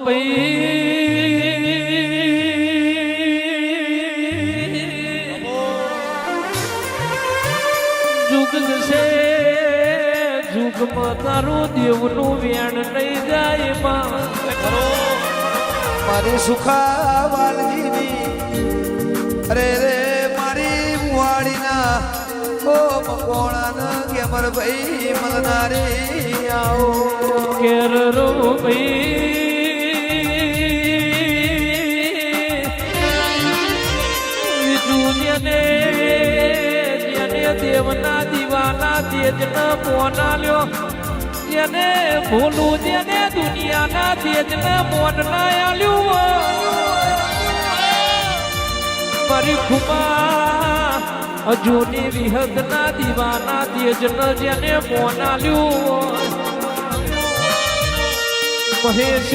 જુગ જશે જુગમાં તારું દેવનું વેણ નહીં જાય મારી સુખા વાલજીની અરે રે મારી મુવાડીના ઓ મકોણાના કેમર ભાઈ મલનારી આવો કેર રો ભાઈ દુનિયાને જેને દેવના દીવાના તેજના મોના લ્યો જેને ભૂલું જેને દુનિયાના તેજના મોનના આલ્યું મારી ખુમા જૂની વિહદના દીવાના તેજના જેને મોના લ્યું મહેશ